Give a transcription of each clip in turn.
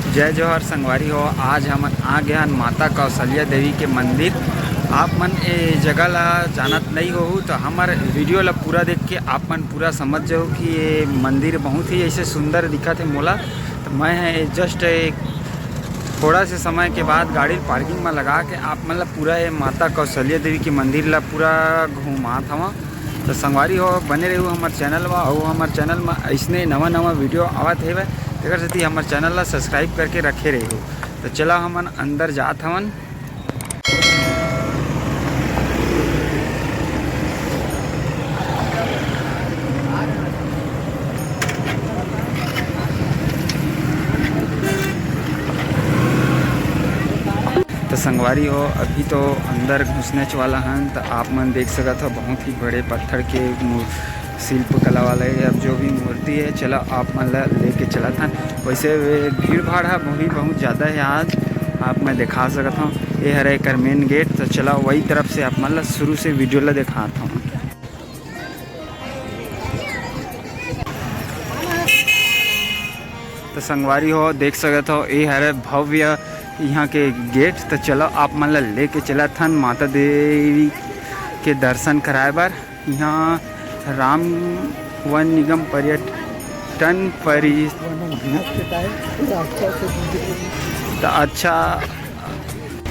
जय जोहर संगवारी हो। आज हम आ गया माता कौशल्या देवी के मंदिर। आप मन ए जगह ला जानत नहीं हो तो हमार वीडियो ला पूरा देख के आप मन पूरा समझ जाओ कि ये मंदिर बहुत ही ऐसे सुंदर दिखा थे मोला। तो मैं जस्ट थोड़ा से समय के बाद गाड़ी पार्किंग में लगा के आप मन ला पूरा ये माता कौशल्या देवी के मंदिर ला पूरा घूमात हवा। तो संगवारी हो बने रहो हमारे चैनल में और हमारे चैनल में ऐसने नवा नवा वीडियो आवत है। तेकर सेती हमारे चैनल ला सब्सक्राइब करके रखे रहे हो। तो चला हमन अंदर जात हवन। तो संगवारी हो अभी तो अंदर घुसने वाला हैं। तो आप मन देख सकत हो बहुत ही बड़े पत्थर के शिल्प कला वाला है। अब जो भी मूर्ति है चला आप मन ला लेके चला था। वैसे भीड़ भाड़ है बहुत ज़्यादा है आज। आप मैं दिखा सकता हूँ ये हरे कर मेन गेट। तो चला वही तरफ से आप मन ला शुरू से वीडियो ला दिखाता हूँ। तो संगवारी हो देख सकते हो ये हरे भव्य यहाँ के गेट। तो चलो आप मन ला लेके चला था माता देवी के दर्शन कराए बार। यहाँ राम वन निगम पर्यटन तो अच्छा।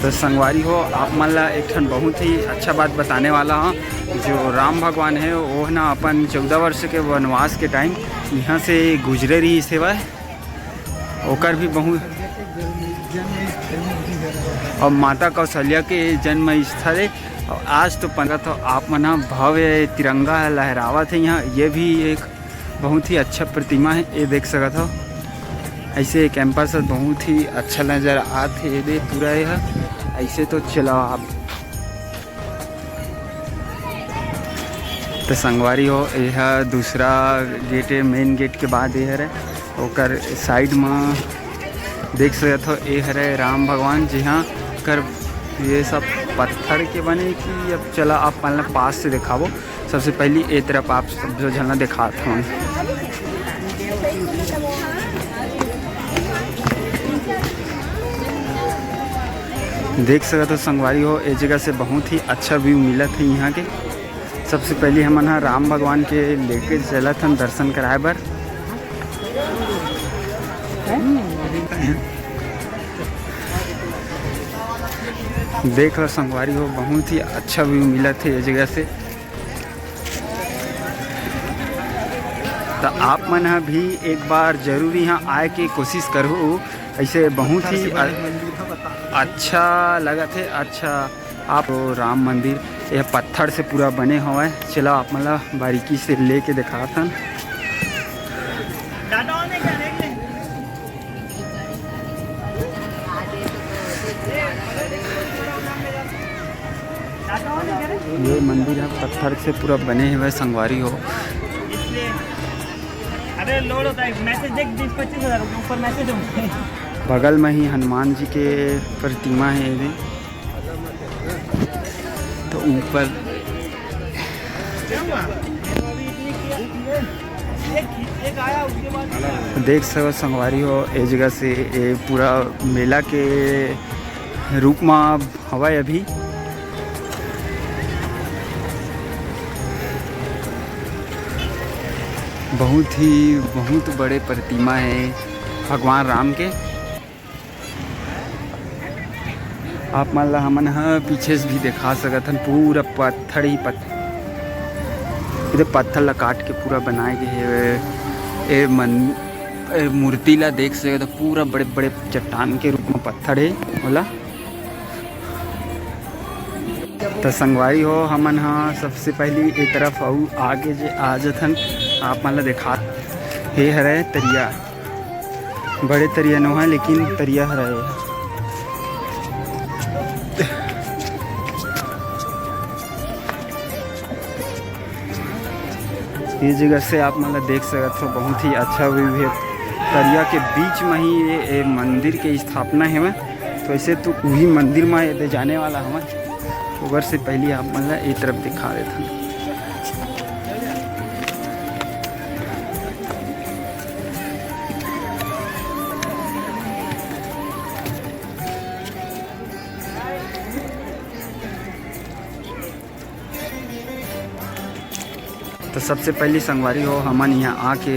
तो संगवारी हो आप मन ला एक ठन बहुत ही अच्छा बात बताने वाला हूँ। जो राम भगवान है वो ना अपन 14 वर्ष के वनवास के टाइम यहाँ से गुजरे रही सेवा ओकर भी बहुत। और माता कौशल्या के जन्म स्थल है। और आज तो 15 तो आप मना भव्य तिरंगा लहरावत है यहाँ। ये भी एक बहुत ही अच्छा प्रतिमा है। ये देख सकते हो ऐसे कैंपस बहुत ही अच्छा नज़र आते है पूरा यह ऐसे। तो चलो आप तो संगवारी हो यह दूसरा गेट है। मेन गेट के बाद ये है ओकर साइड में देख सकते हो ये हरे राम भगवान जी हाँ कर ये सब पत्थर के बने कि अब चला आप पहले पास से दिखावो। सबसे पहली ये तरफ आप सब जो झलना दिखाता हूँ। देख सकते हो संगवारी हो ये जगह से बहुत ही अच्छा व्यू मिला था यहाँ के। सबसे पहले हम यहाँ राम भगवान के लेके चला था दर्शन कराए बर। देख लो संगवारी हो बहुत ही अच्छा व्यू मिला था ये जगह से। तो आप मन भी एक बार जरूर यहाँ आए के कोशिश करो। ऐसे बहुत ही अच्छा लगा थे। अच्छा आप राम मंदिर यह पत्थर से पूरा बने हुआ है। चलो आप मतलब बारीकी से लेके दिखा था। ये मंदिर है पत्थर से पूरा बने हुए संगवारी हो। अरे लोड होता है मैसेज देख 20-25 हज़ार ऊपर मैसेज होंगे। बगल में ही हनुमान जी के प्रतिमा है ये। तो ऊपर देख सको संगवारी हो ये जगह से ये पूरा मेला के रूप में हवा अभी। बहुत बड़े प्रतिमा है भगवान राम के। आप मान ला हमन पीछे से भी दिखा सकते हैं पूरा पत्थर ही इधर पत्थर ला काट के पूरा बनाए गए है। मूर्ति ला देख सकते तो पूरा बड़े बड़े चट्टान के रूप में पत्थर है बोला। तो संगवारी हो हमन हाँ सबसे पहली एक तरफ आऊ आगे जे आ जथन आप मन ला देखा ये हरे तरिया। बड़े तरिया न है लेकिन तरिया हरे। ये जगह से आप मन ला देख सकते हो बहुत ही अच्छा व्यू है। तरिया के बीच में ही ये मंदिर के स्थापना है। तो ऐसे तो वही मंदिर में ये जाने वाला हमें ओवर से पहले आप मन ला एक तरफ दिखा देते हैं। सबसे पहली संगवारी हो हमन यहाँ आके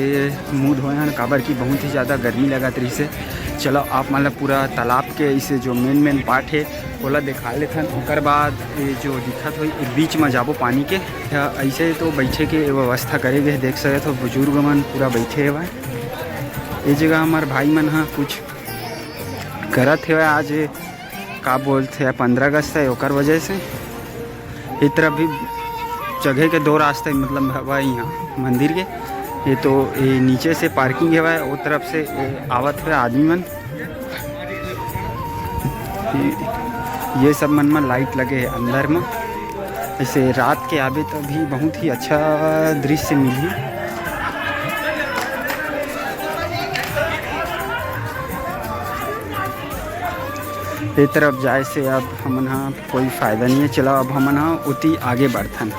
मुँह धोए काबर की बहुत ही ज़्यादा गर्मी लगत रही से। चलो आप मतलब पूरा तालाब के इसे जो मेन पार्ट है ओला दिखा लेथन। ओकर बाद ये जो दिखत हो बीच में जाबो पानी के ऐसे तो बैठे के व्यवस्था करे गए देख सकते हो। बुजुर्ग मन पूरा बैठे हुआ ये जगह हमारे भाई मन हाँ कुछ करत है। आज का बोलते हैं 15 अगस्त है ओकर वजह से इस तरफ भी जगह के 2 रास्ते मतलब हवा यहाँ मंदिर के। ये तो ये नीचे से पार्किंग है वो तरफ से आवत है आदमी मन। ये सब मन में लाइट लगे है अंदर में। ऐसे रात के आवे तो भी बहुत ही अच्छा दृश्य मिली। ये तरफ जाए से अब हमन हाँ कोई फ़ायदा नहीं है। चलो अब हमन हाँ उती आगे बढ़थन।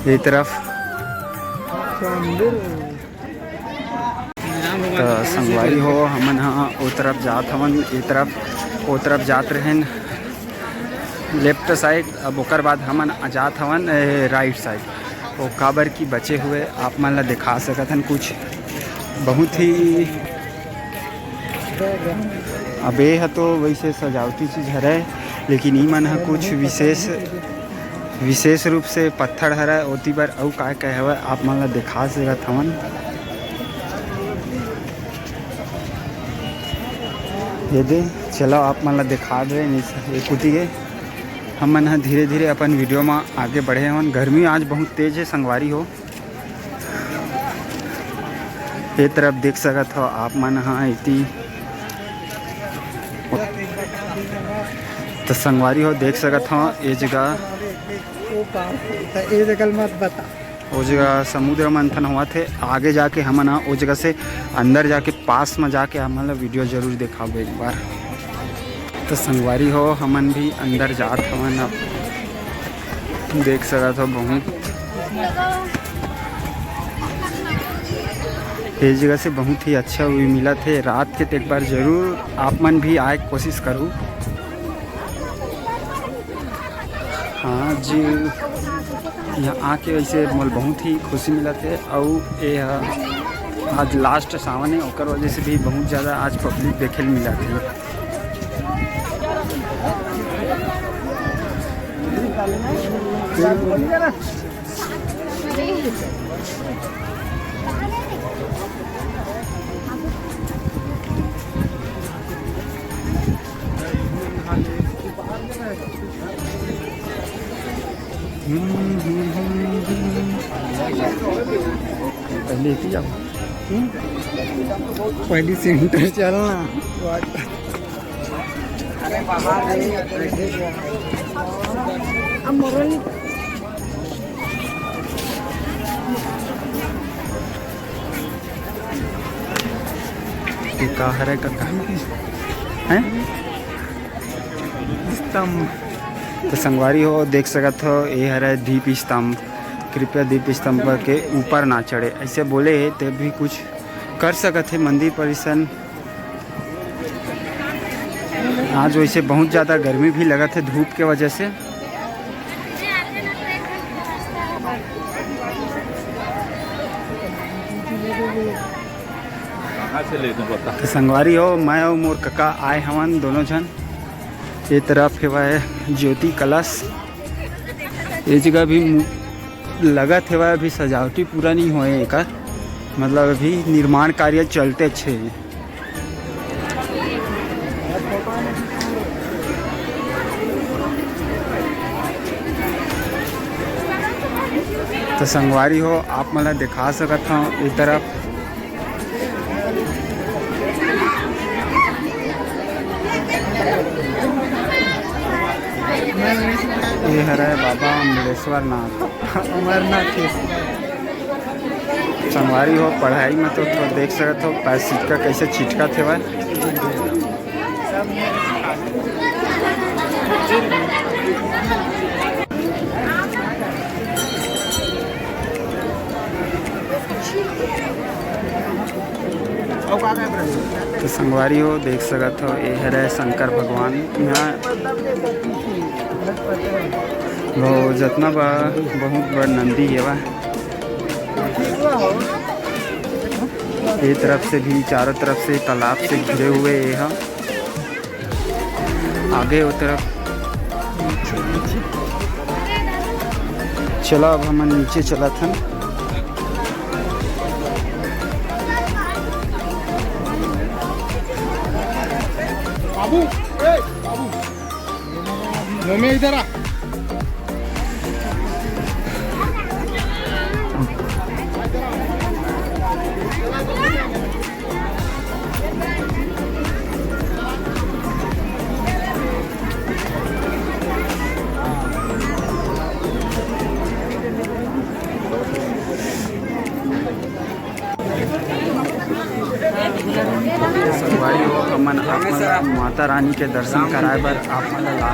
ये तरफ तो संगवारी हो हमन हाँ वो तरफ जात हवन। ये तरफ वो तरफ जात रहें लेफ्ट साइड। अब ओकर बाद हमन जात हवन राइट साइड। वो काबर की बचे हुए आप मन ला दिखा सकत हन कुछ बहुत ही। अब ये तो वैसे सजावटी चीज़ है लेकिन ई मन कुछ विशेष रूप से पत्थर हरा ओती बार अउ का कहे हुआ आप मन ला दिखा सकत हवन। ये दे चलो आप मन ला दिखा दे कुटी के हमन हाँ धीरे धीरे अपन वीडियो में आगे बढ़े हवन। गर्मी आज बहुत तेज है संगवारी हो। ये तरफ देख सकत हो आप मन हाँ इति तो संगवारी हो देख सकत हो ये जगह मत बता वो जगह समुद्र मंथन हुआ थे। आगे जाके हमन वो जगह से अंदर जाके पास में जाके हमन वीडियो जरूर दिखाओ एक बार। तो संगवारी हो हमन भी अंदर जात हमन अब देख सकत हो बहुत ये जगह से बहुत ही अच्छा व्यू मिला थे रात के। तो एक बार ज़रूर आप मन भी आए कोशिश करूँ। हाँ जी यहाँ आके वैसे मोल बहुत ही खुशी मिला थे। और ये आज लास्ट सावन है ओकर वजह से भी बहुत ज़्यादा आज पब्लिक देखे मिला थी। पहले ही जाओ पहली सेंटर चलना का है कक्का हैं स्तंभ। तो संगवारी हो देख सकत हो ये हरे दीप स्तंभ। कृपया दीप स्तंभ के ऊपर ना चढ़े ऐसे बोले है तो भी कुछ कर सकत है मंदिर परिसर। आज वैसे बहुत ज़्यादा गर्मी भी लगा थे धूप के वजह से। तो संगवारी हो मैं और मोर कका आए हवन दोनों जन। ये तरफ है ज्योति कलश। ये जगह भी लगा थे वह अभी सजावटी पूरा नहीं हुए एक मतलब अभी निर्माण कार्य चलते छे। तो संगवारी हो आप मतलब दिखा सकत हो इस तरफ ये हरे बाबा अम्बेश्वर नाथ अमरनाथ संगवारी हो पढ़ाई में तो देख सकते हो पैर सिक्का कैसे छिटका थे वह। तो संगवारी हो देख सकते हो ये हरे शंकर भगवान यहाँ वो जितना बा बहुत बड़ नंदी है वा। ये तरफ से भी चारों तरफ से तालाब से घिरे हुए है। आगे वो तरफ चला, अब हम नीचे चला था। बाबू में इधर आ। भाई हो हमन माता रानी के दर्शन कराए बर आप मन ला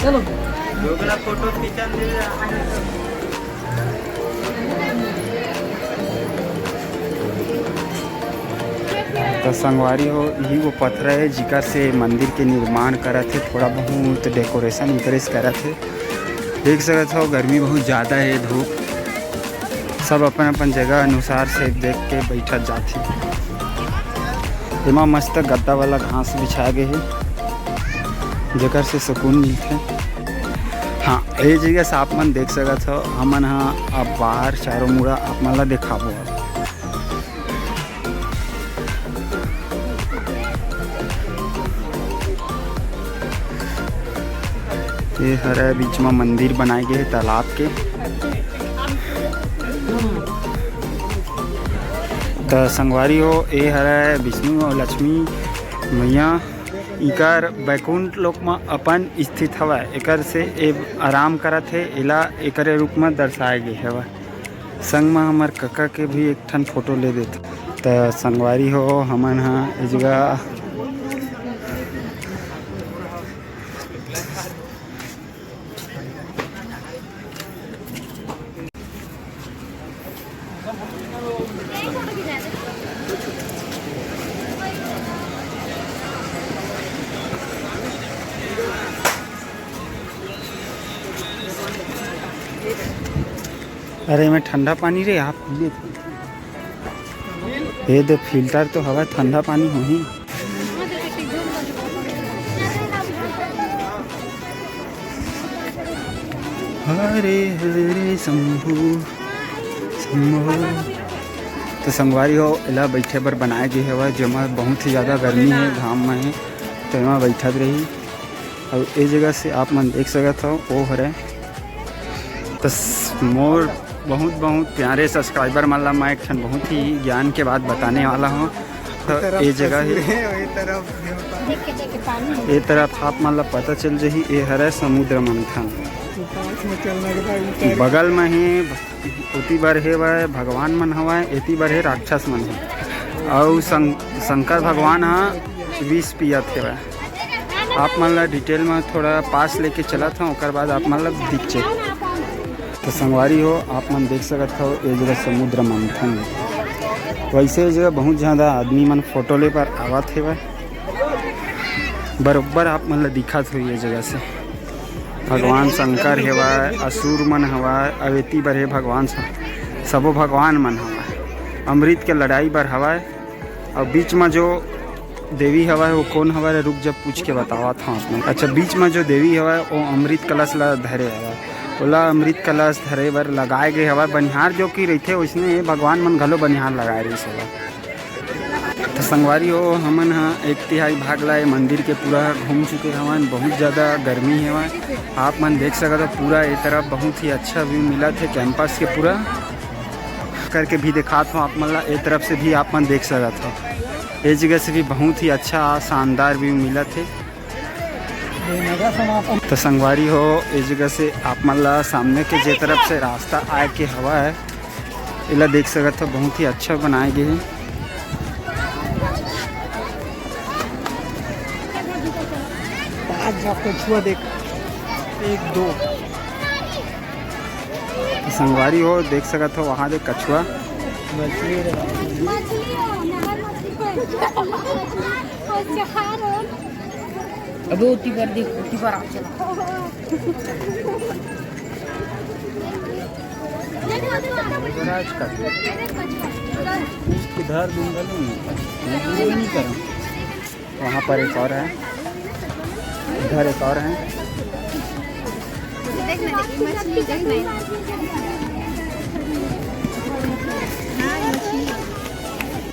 चलो फोटो खींचा। तो संगवारी हो यही वो पत्थर है जिकर से मंदिर के निर्माण करा थे, थोड़ा बहुत डेकोरेशन इंकरेज करा थे। देख सकते हो गर्मी बहुत ज़्यादा है, धूप सब अपन अपन जगह अनुसार से देख के बैठा जाती। एमा मस्त गद्दा वाला घास बिछा गए है जेकर से सुकून मिलते। हाँ ये जगह से आप मन देख सकते हो। हमन हाँ अब बाहर चारों मुड़ा आप मन ला दिखाबो। ये हरे बीच में मंदिर बनाए गए हैं तालाब के। तो संगवारी हो ये हरे विष्णु और लक्ष्मी मैया इकर बैकुंठ लोक में अपन स्थित हवा। एकर से ए आराम करत है, इला एकरे रूप में दर्शाए गए हवा। संग में हमार कका के भी एक ठन फोटो ले देते। तो संगवारी हो हमन हाँ इस जगह अरे मैं ठंडा पानी रे आप पी ये तो फिल्टर तो हवा ठंडा पानी हो ही। हरे हरे शंभु शंभु। तो संगवारी हो इला बैठे पर बनाए गए हवा जमा बहुत ही ज़्यादा गर्मी है, घाम में है तो यहाँ बैठत रही। और ये जगह से आप मन देख सकते हो वो हरे। तो मोर बहुत बहुत प्यारे सब्सक्राइबर मान ला मैं एक ठन बहुत ही ज्ञान के बात बताने वाला हूँ। तो ये जगह ये तरफ आप मान ला पता चल जाही ये हरे समुद्र मंथन। बगल में ही उती बार है वह भगवान मन हवा, एती बार है राक्षस मन है। और शंकर भगवान हाँ विष पियत है वह। आप मान ला डिटेल में थोड़ा पास लेके चला था ओकर बाद आप मान ला दिख जाए। तो संगवारी हो आप मन देख सकते हो ये जगह समुद्र मंथन। वैसे जगह बहुत ज़्यादा आदमी मन फोटो ले पर आवत है वह बरोबर आप मन ला दिखत हो। ये जगह से भगवान शंकर हेवा, असुर मन हवा, अवेती बर है भगवान सबो भगवान मन हवा। अमृत के लड़ाई बर हवा। और बीच में जो देवी हवा है वो कौन हवा है, रुक जब पूछ के बतावा था आपने। अच्छा बीच में जो देवी हवा है वो अमृत कलश ला धरे हवा, ओला अमृत कलश धरे बर लगाए गए हवा। बनिहार जो कि रहते उसने भगवान मन घलो बनिहार लगाए रही हवा। तो संगवारी हो हमन हाँ 1/3 भाग लाए मंदिर के पूरा घूम चुके हवन। बहुत ज़्यादा गर्मी है आप मन देख सकते हो। पूरा ये तरफ बहुत ही अच्छा व्यू मिला थे कैंपस के पूरा करके भी दिखाता हूँ आप मन ला। ये तरफ से भी आप मन देख सकते हो। ये जगह से भी बहुत ही अच्छा शानदार व्यू मिला थे। तो संगवारी हो इस जगह से आप मन ला सामने के जे तरफ से रास्ता आए के हवा है इला देख सकते हो। बहुत ही अच्छा बनाए गए हैं। आज आपको छुआ देख 1 2 संगवारी हो देख सकत हो वहाँ दे कछुआ मछली अबे उठी पर देख, उठी पर आ चला। इधर नहीं करूँ। वहाँ पर एक और है, इधर एक और है।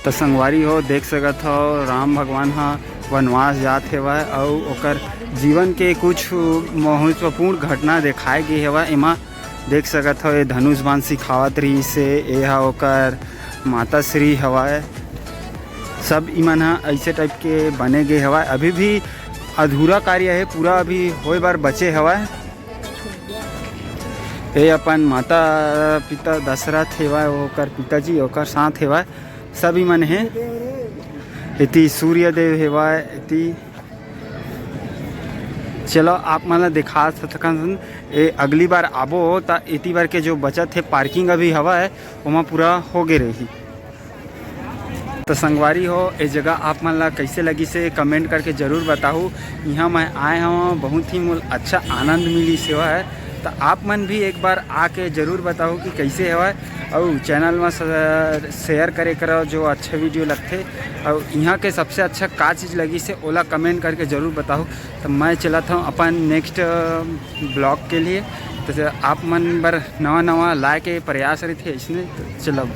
तो संगवारी हो देख सकत हो राम भगवान हा वनवास जात हेवय और ओकर जीवन के कुछ महत्वपूर्ण घटना दिखाए गे हेवय। एमा देख सकत हो ये धनुष बाण सिखावत रही से ये हा ओकर माता श्री हवय। सब इमन हा ऐसे टाइप के बने गे हवय। अभी भी अधूरा कार्य है, पूरा अभी होए बार बचे हवय। ये अपन माता पिता दशरथ हेवय, ओकर पिताजी ओकर साथ हेवय, सब इमन है। इति सूर्यदेव हेवय। इति चलो आप मन दिखा सकन ए अगली बार आबो त इति बार के जो बचत है पार्किंग अभी हवय ओमा पूरा हो गे रही। तो संगवारी हो ए जगह आप मन ला कैसे लगी से कमेंट करके ज़रूर बताऊँ। यहाँ मैं आए हूँ, बहुत ही मोल अच्छा आनंद मिली सेवा है। तो आप मन भी एक बार आके ज़रूर बताओ कि कैसे है और चैनल में शेयर करे करो जो अच्छे वीडियो लगते और यहाँ के सबसे अच्छा का चीज़ लगी से ओला कमेंट करके ज़रूर बताओ। तो मैं चलाता हूँ अपन नेक्स्ट ब्लॉग के लिए। तो आप मन बर नवा नवा लाए के प्रयास रही थे इसने। तो चलो।